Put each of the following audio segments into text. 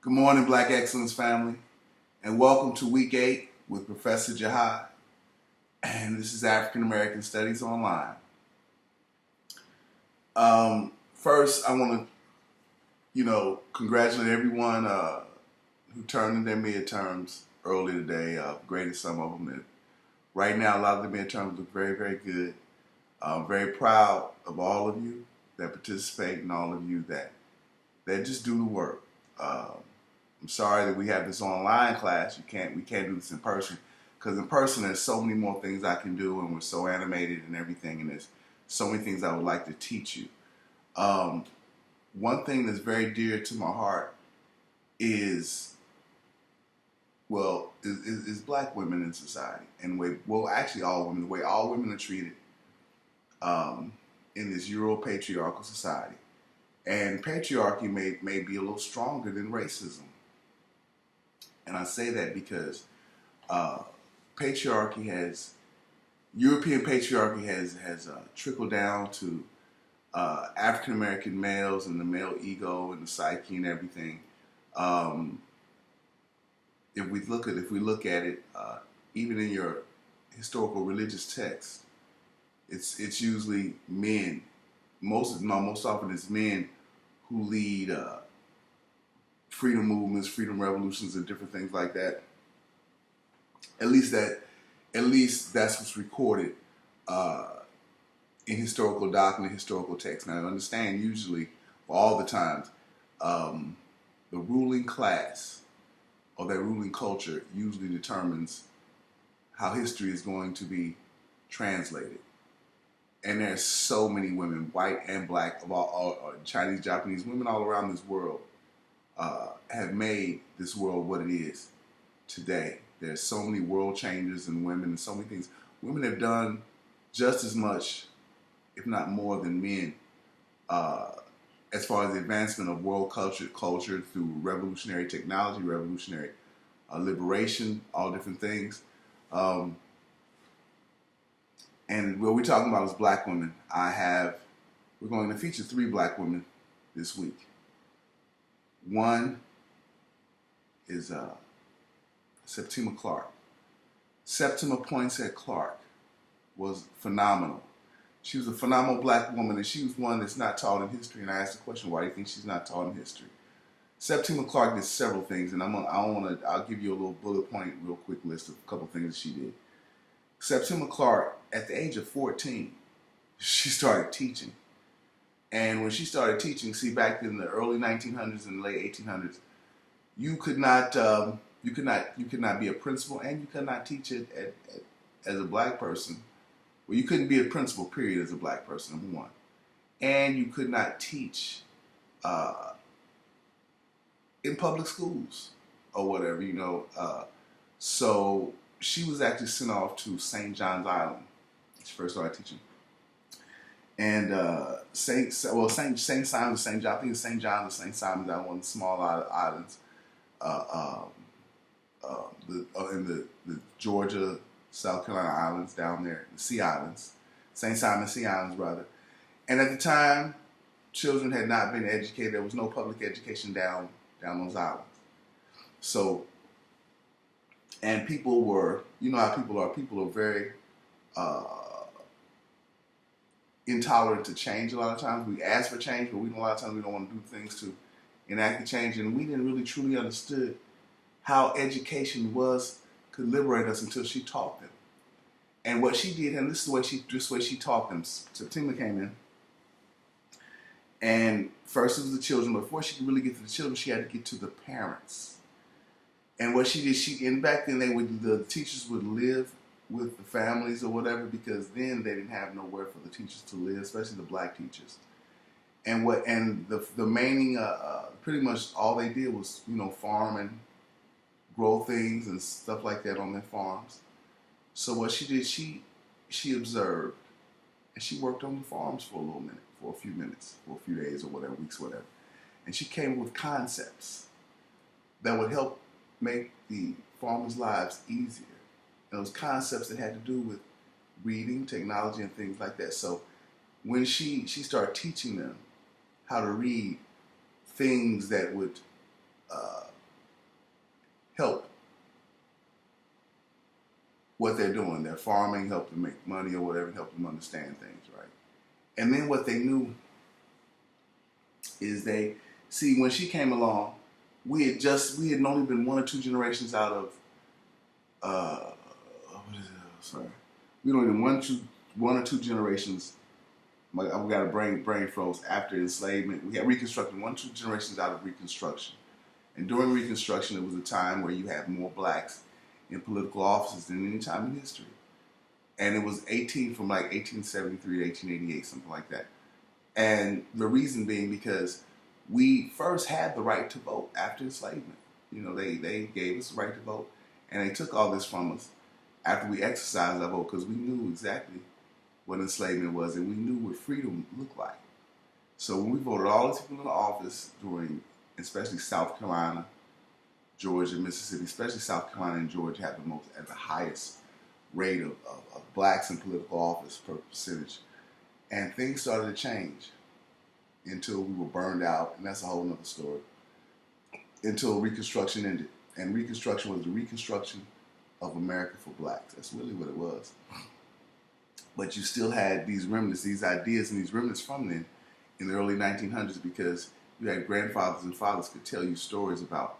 Good morning, Black Excellence family, and welcome to week 8 with Professor Jihad. And this is African American Studies Online. First, I want to, congratulate everyone who turned in their midterms early today. Graded some of them. And right now, a lot of the midterms look very, very good. I'm very proud of all of you that participate and all of you that just do the work. I'm sorry that we have this online class. We can't do this in person because in person there's so many more things I can do, and we're so animated and everything, and there's so many things I would like to teach you. One thing that's very dear to my heart is black women in society, and actually all women, the way all women are treated in this Euro-patriarchal society. And patriarchy may be a little stronger than racism. And I say that because European patriarchy has trickled down to African American males and the male ego and the psyche and everything. If we look at it, even in your historical religious text, it's usually men. Most often it's men who lead freedom movements, freedom revolutions, and different things like that. At least that's what's recorded in historical doctrine and historical text. Now, I understand usually, for all the times, the ruling class or that ruling culture usually determines how history is going to be translated. And there's so many women, white and black, of all Chinese, Japanese, women all around this world have made this world what it is today. There's so many world changers in women and so many things. Women have done just as much, if not more, than men as far as the advancement of world culture through revolutionary technology, revolutionary liberation, all different things. And what we're talking about is black women. We're going to feature 3 black women this week. One is Septima Clark. Septima Poinsett Clark was phenomenal. She was a phenomenal black woman, and she was one that's not taught in history. And I asked the question, why do you think she's not taught in history? Septima Clark did several things, and I'll give you a little bullet point, real quick list of a couple things that she did. Septima Clark, at the age of 14, she started teaching. And when she started teaching, see, back in the early 1900s and late 1800s, you could not be a principal, and you could not teach it as a black person. Well, you couldn't be a principal, period, as a black person, number one. And you could not teach in public schools or whatever, So she was actually sent off to St. John's Island. She first started teaching. And St. Simon's, St. John, I think it's St. John's or St. Simon's Island, one of the small islands in the Georgia, South Carolina islands down there, the Sea Islands, St. Simon's Sea Islands, rather. And at the time, children had not been educated. There was no public education down those islands. So, and people were, you know how people are. People are very intolerant to change a lot of times. We ask for change, but a lot of times we don't want to do things to enact the change. And we didn't really truly understood how education could liberate us until she taught them. And what she did, and this is the way she taught them. Septima came in, and first it was the children. But before she could really get to the children, she had to get to the parents. And what she did, and back then the teachers would live with the families or whatever, because then they didn't have nowhere for the teachers to live, especially the black teachers. And the maining, pretty much all they did was, farm and grow things and stuff like that on their farms. So what she did, she observed, and she worked on the farms for a few minutes, for a few days or whatever, weeks, whatever. And she came with concepts that would help make the farmers' lives easier. And those concepts that had to do with reading, technology, and things like that. So when she started teaching them how to read things that would help what they're doing. They're farming, help them make money or whatever, help them understand things, right? And then what they knew is when she came along, we had only been 1 or 2 generations out of what is it? Sorry, we only been one or two generations. I've got a brain froze after enslavement. We had Reconstruction, 1 or 2 generations out of Reconstruction, and during Reconstruction, it was a time where you had more blacks in political offices than any time in history, and it was from like 1873 to 1888, something like that. And the reason being because we first had the right to vote after enslavement. You know, they gave us the right to vote, and they took all this from us after we exercised our vote because we knew exactly what enslavement was and we knew what freedom looked like. So when we voted all the people in the office during, especially South Carolina, Georgia, Mississippi, especially South Carolina and Georgia had the highest rate of blacks in political office per percentage. And things started to change until we were burned out, and that's a whole nother story, until Reconstruction ended. And Reconstruction was the reconstruction of America for blacks. That's really what it was. But you still had these remnants, these ideas, and these remnants from then in the early 1900s because you had grandfathers and fathers could tell you stories about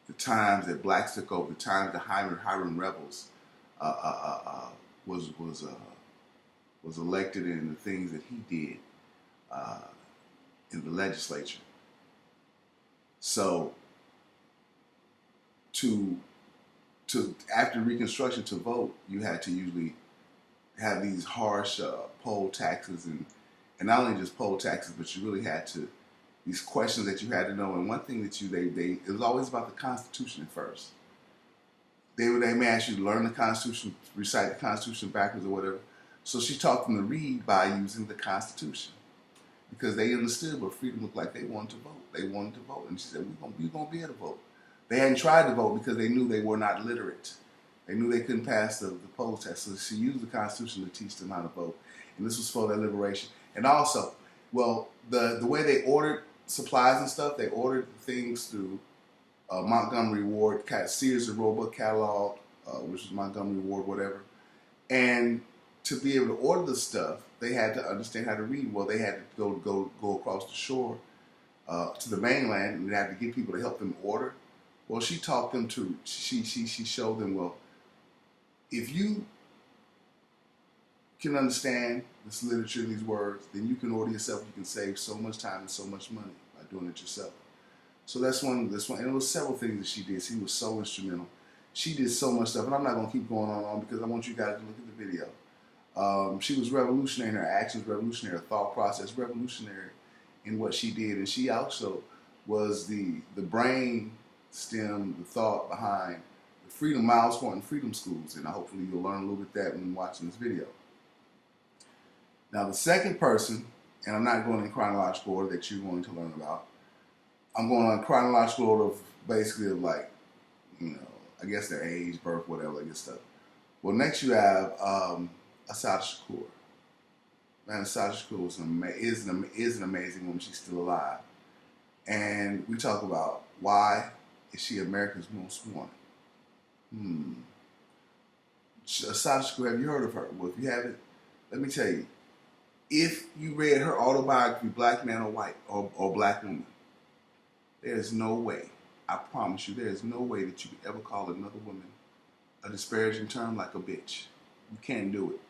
the times that blacks took over, the times the Hiram Rebels was elected and the things that he did in the legislature. So to after Reconstruction to vote, you had to usually have these harsh poll taxes and not only just poll taxes, but you really had to these questions that you had to know. And one thing that it was always about the Constitution at first. They may ask you to learn the Constitution, recite the Constitution backwards or whatever. So she taught them to read by using the Constitution because they understood what freedom looked like. They wanted to vote. And she said, "We're gonna be able to vote." They hadn't tried to vote because they knew they were not literate. They knew they couldn't pass the poll test. So she used the Constitution to teach them how to vote. And this was for their liberation. And also, well, the way they ordered supplies and stuff, they ordered things through Montgomery Ward, Sears and Roebuck catalog, which was Montgomery Ward, whatever. And to be able to order the stuff, they had to understand how to read. Well, they had to go across the shore to the mainland, and they had to get people to help them order. Well, she taught them she showed them, well, if you can understand this literature, these words, then you can order yourself. You can save so much time and so much money by doing it yourself. So that's one, and it was several things that she did. She was so instrumental. She did so much stuff, and I'm not going to keep going on because I want you guys to look at the video. She was revolutionary in her actions, revolutionary in her thought process, revolutionary in what she did, and she also was the brain stem, the thought behind the Freedom Milestone and Freedom Schools, and hopefully you'll learn a little bit of that when watching this video. Now the second person, and I'm not going in chronological order that you're going to learn about, I'm going on chronological order of basically of like, you know, I guess their age, birth, whatever, like this stuff. Well, next you have Assata Shakur. Man, Assata Shakur is an amazing woman. She's still alive. And we talk about why is she America's most wanted? Assata Shakur, have you heard of her? Well, if you haven't, let me tell you. If you read her autobiography, Black Man or White, or Black Woman, there's no way, I promise you, there's no way that you could ever call another woman a disparaging term like a bitch. You can't do it.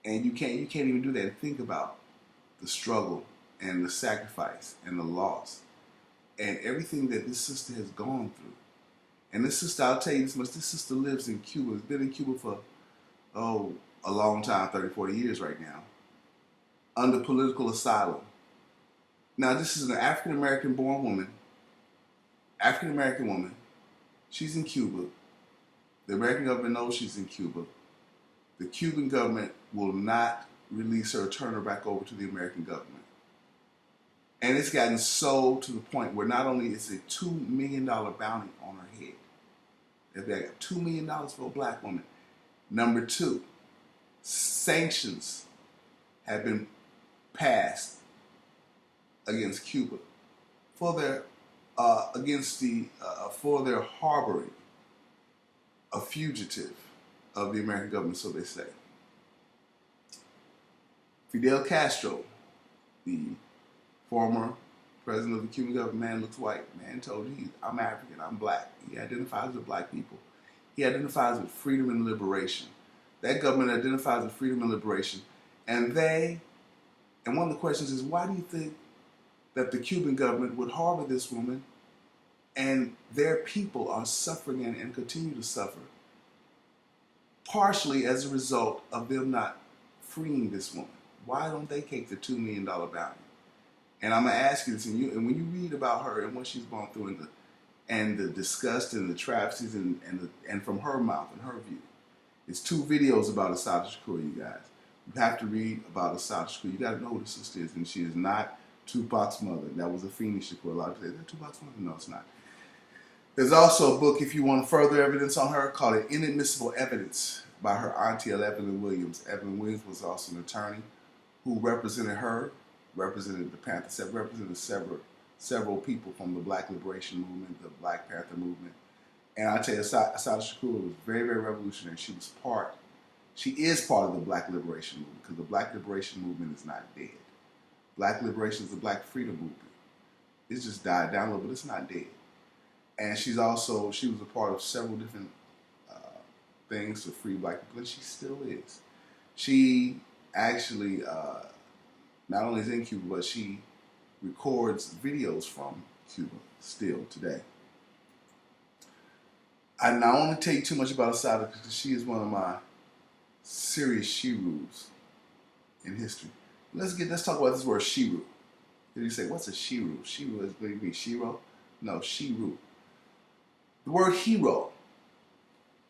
And you can't even do that. And think about the struggle and the sacrifice and the loss and everything that this sister has gone through. And this sister, I'll tell you this much, this sister lives in Cuba. Has been in Cuba for, a long time, 30, 40 years right now, under political asylum. Now, this is an African-American born woman, African-American woman. She's in Cuba. The American government knows she's in Cuba. The Cuban government will not release her or turn her back over to the American government. And it's gotten so to the point where not only is it $2 million bounty on her head, if they got $2 million for a black woman. Number two, sanctions have been passed against Cuba for their against for their harboring a fugitive of the American government, so they say. Fidel Castro, the former president of the Cuban government, man looks white. Man told you, I'm African, I'm black. He identifies with black people. He identifies with freedom and liberation. That government identifies with freedom and liberation. And one of the questions is, why do you think that the Cuban government would harbor this woman and their people are suffering and continue to suffer, partially as a result of them not freeing this woman? Why don't they take the $2 million bounty? And I'm going to ask you this, and when you read about her and what she's gone through and the disgust and the travesties and from her mouth and her view, it's 2 videos about Assata Shakur, you guys. You have to read about Assata Shakur. You got to know who the sister is, and she is not Tupac's mother. That was Afeni Shakur. A lot of people say, is that Tupac's mother? No, it's not. There's also a book, if you want further evidence on her, called Inadmissible Evidence by her auntie, Evelyn Williams. Evelyn Williams was also an attorney who represented her, represented the Panther, represented several people from the Black Liberation Movement, the Black Panther Movement. And I tell you, Assata Shakur was very, very revolutionary. She is part of the Black Liberation Movement, because the Black Liberation Movement is not dead. Black liberation is the Black freedom movement. It's just died down a little, but it's not dead. And she was a part of several different things to free black people, and she still is. She actually not only is in Cuba, but she records videos from Cuba still today. I don't want to tell you too much about Assata because she is one of my serious shirus in history. Let's talk about this word shiru. Did you say, what's a shiru? Shiru is, what do you mean, shiro? No, shiru. The word hero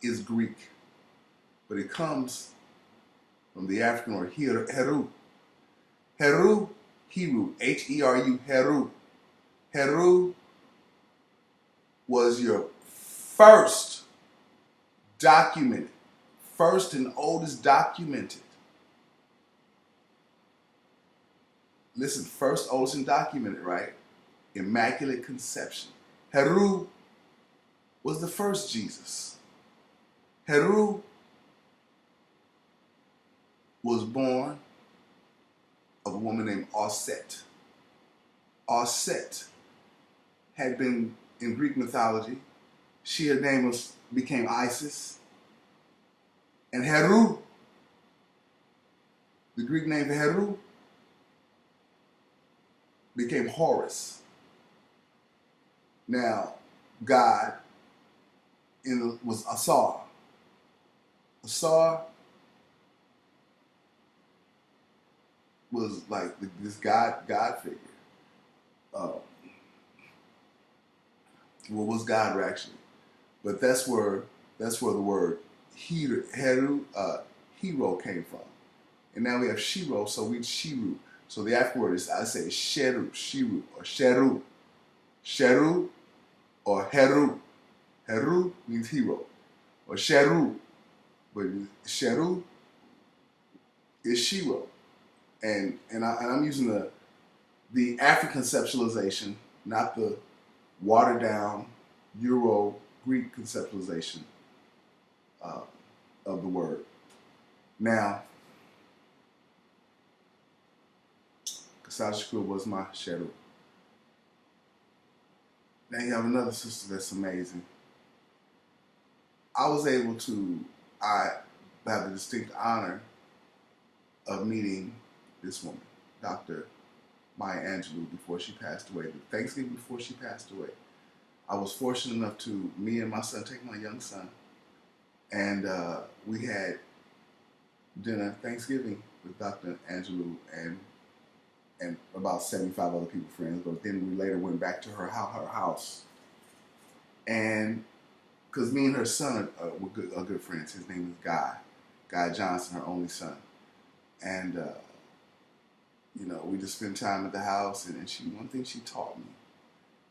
is Greek, but it comes from the African word heru. Heru, Heru, H-E-R-U, Heru. Heru was your first and oldest documented. Listen, first, oldest and documented, right? Immaculate Conception. Heru was the first Jesus. Heru was born of a woman named Auset. Auset had been in Greek mythology. Her name became Isis. And Heru, the Greek name for Heru, became Horus. Now, God was Asar. Asar was like this God figure. Was God actually? But that's where the word hero came from. And now we have shiro, so we shiru. So the African word is, I say sheru, shiru, or sheru. Sheru or heru. Heru means hero. Or sheru. But sheru is shiro. And I'm using the African conceptualization, not the watered down Euro-Greek conceptualization of the word. Now, Assata Shakur was my shadow. Now you have another sister that's amazing. I have the distinct honor of meeting this woman, Dr. Maya Angelou, before she passed away. The Thanksgiving before she passed away, I was fortunate enough to, me and my son, take my young son, and we had dinner, Thanksgiving, with Dr. Angelou and about 75 other people, friends. But then we later went back to her house, and because me and her son are good friends. His name is Guy Johnson, her only son, and we just spent time at the house. And one thing she taught me,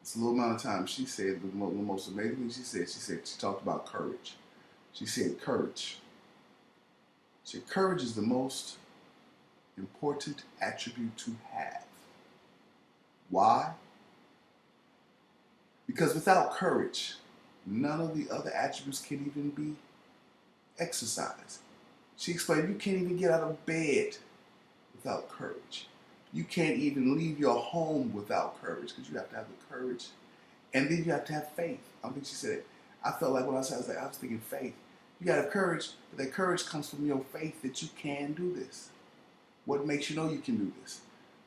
it's a little amount of time. She said the most amazing thing she said. She talked about courage. She said courage. She said courage is the most important attribute to have. Why? Because without courage, none of the other attributes can even be exercised. She explained, you can't even get out of bed without courage. You can't even leave your home without courage, because you have to have the courage. And then you have to have faith. I think she said it. I felt like when I said, I was thinking faith. You got to have courage, but that courage comes from your faith that you can do this. What makes you know you can do this?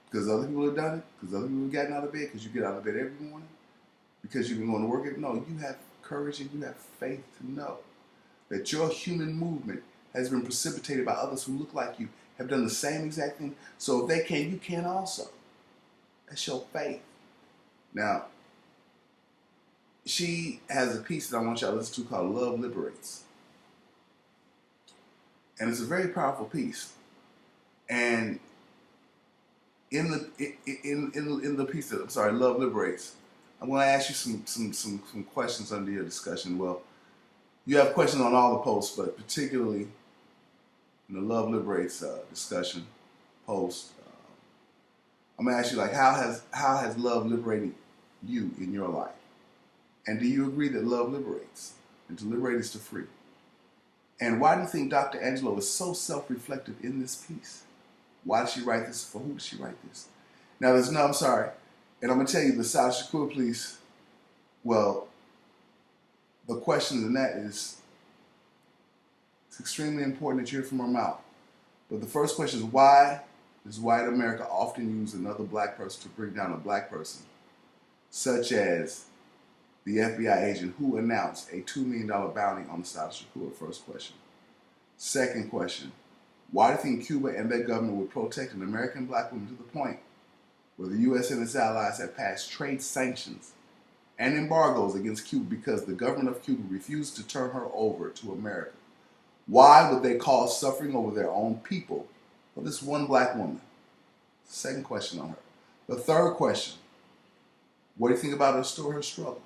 Because other people have done it? Because other people have gotten out of bed? Because you get out of bed every morning? Because you've been going to work? No, you have courage and you have faith to know that your human movement has been precipitated by others who look like you, have done the same exact thing. So if they can, you can also. That's your faith. Now, she has a piece that I want y'all to listen to called Love Liberates. And it's a very powerful piece. And in the piece that, Love Liberates, I'm going to ask you some questions under your discussion. Well, you have questions on all the posts, but particularly in the Love Liberates discussion post, I'm going to ask you, like, how has love liberated you in your life? And do you agree that love liberates? And to liberate is to free. And why do you think Dr. Angelo is so self-reflective in this piece? Why did she write this? For who did she write this? Now, I'm sorry. And I'm going to tell you, the South Shakur piece, well, the question in that is, it's extremely important that you hear from her mouth. But the first question is, why does white America often use another black person to bring down a black person, such as the FBI agent who announced a $2 million bounty on the South Shakur? First question. Second question, why do you think Cuba and their government would protect an American black woman to the point where the U.S. and its allies have passed trade sanctions and embargoes against Cuba because the government of Cuba refused to turn her over to America? Why would they cause suffering over their own people for this one black woman? Second question on her. The third question, what do you think about her story, her struggle?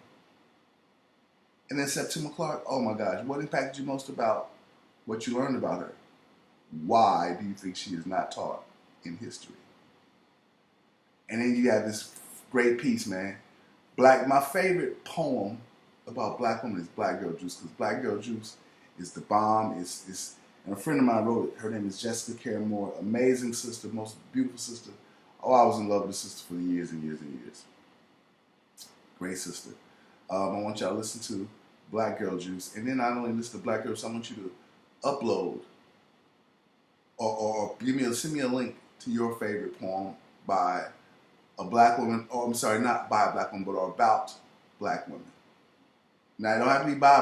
And then Septima Clark, oh my gosh, what impacted you most about what you learned about her? Why do you think she is not taught in history? And then you have this great piece, man. My favorite poem about black women is Black Girl Juice, because Black Girl Juice is the bomb. And a friend of mine wrote it. Her name is Jessica Karen Moore. Amazing sister, most beautiful sister. Oh, I was in love with the sister for years and years and years. Great sister. I want y'all to listen to Black Girl Juice. And then not only listen to Black Girl Juice, I want you to upload or send me a link to your favorite poem by a black woman, or I'm sorry, not by a black woman, but about black women. Now, it don't have to be by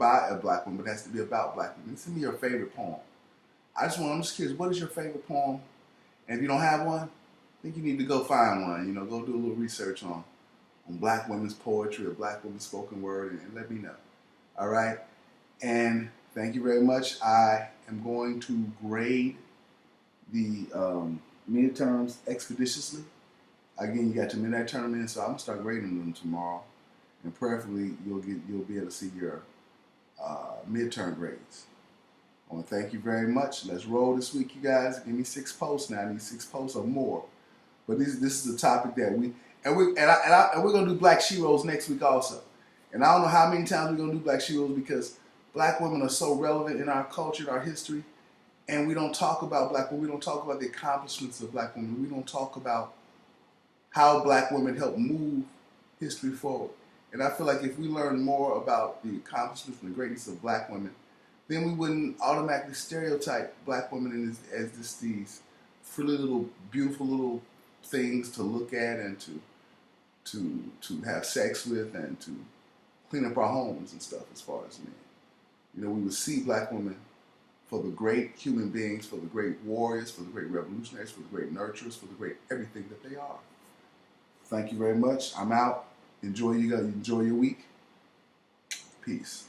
a black woman, but it has to be about black women. Send me your favorite poem. I'm just curious, what is your favorite poem? And if you don't have one, I think you need to go find one. Go do a little research on black women's poetry or black women's spoken word, and let me know. All right? And thank you very much. I am going to grade the midterms expeditiously. Again, you got your midnight tournament, so I'm gonna start grading them tomorrow, and prayerfully you'll be able to see your midterm grades. I want to thank you very much. Let's roll this week, you guys. Give me 6 posts now. I need 6 posts or more. But this is a topic that we're gonna do Black Sheroes next week also. And I don't know how many times we're gonna do Black Sheroes, because black women are so relevant in our culture, in our history, and we don't talk about black women. We don't talk about the accomplishments of black women. We don't talk about how black women help move history forward. And I feel like if we learn more about the accomplishments and the greatness of black women, then we wouldn't automatically stereotype black women as just these frilly little, beautiful little things to look at and to have sex with and to clean up our homes and stuff as far as men. We would see black women for the great human beings, for the great warriors, for the great revolutionaries, for the great nurturers, for the great everything that they are. Thank you very much. I'm out. Enjoy your week. Peace.